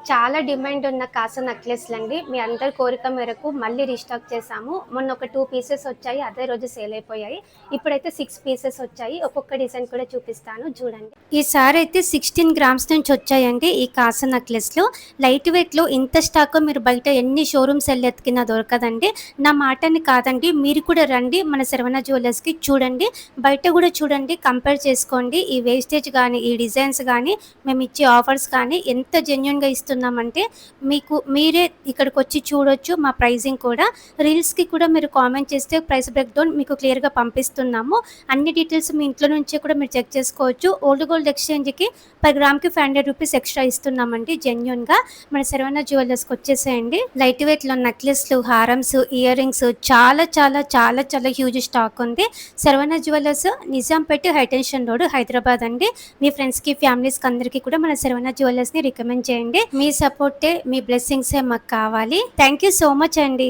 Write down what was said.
చాలా డిమాండ్ ఉన్న కాస నెక్లెస్‌లండి. మీ అందరి కోరిక మేరకు మళ్ళీ రీస్టాక్ చేశాము. మొన్న ఒక 2 పీసెస్ వచ్చాయి. అదే రోజు సేల్ అయిపోయాయి. ఇప్పుడైతే 6 పీసెస్ వచ్చాయి. ఒక్కొక్క డిజైన్ కూడా చూపిస్తాను చూడండి. ఈసారైతే 16 గ్రామ్స్ నుంచి వచ్చాయండి ఈ కాస నెక్లెస్‌లు. లైట్ వెయిట్‌లో ఇంత స్టాక్ మీరు బయట ఎన్ని షోరూమ్స్ ఎళ్లి ఎతికినా దొరకదండి. నా మాటని కాదండి. మీరు కూడా రండి మన శరవణ జ్యువెల్లర్స్‌కి చూడండి. బయట కూడా చూడండి. కంపేర్ చేసుకోండి. ఈ వేస్టేజ్ గాని, ఈ డిజైన్స్ గాని, మేమిచ్చే ఆఫర్స్ కానీ ఎంత జెన్యూన్‌గా ఇస్తున్నామంటే మీకు మీరే ఇక్కడికొచ్చి చూడొచ్చు. మా ప్రైజింగ్ కూడా రీల్స్‌కి కూడా మీరు కామెంట్ చేస్తే ప్రైస్ బ్రేక్ డౌన్ మీకు క్లియర్‌గా పంపిస్తున్నాము. అన్ని డీటెయిల్స్ మీ ఇంట్లో నుంచే కూడా మీరు చెక్ చేసుకోవచ్చు. ఓల్డ్ గోల్డ్ ఎక్స్‌చేంజ్‌కి పర్ గ్రామ్‌కి ₹500 ఎక్స్‌ట్రా ఇస్తున్నామండి జెన్యూన్‌గా. మన శరవణ జ్యువెల్లర్స్‌కి వచ్చేసేయండి. లైట్ వెయిట్‌లో నెక్లెస్‌లు, హారమ్స్, ఇయర్ రింగ్స్ చాలా చాలా చాలా చాలా హ్యూజ్ స్టాక్ ఉంది. Saravana jewellers Nizampet high tension road Hyderabad అండి. మీ ఫ్రెండ్స్‌కి, ఫ్యామిలీస్‌కి అందరికీ కూడా మన శరవణ జ్యువెల్లర్స్‌ని రికమెండ్ చేయండి. మీ సపోర్టే, మీ బ్లెస్సింగ్సే మాకు కావాలి. థ్యాంక్ యూ సో మచ్ అండి.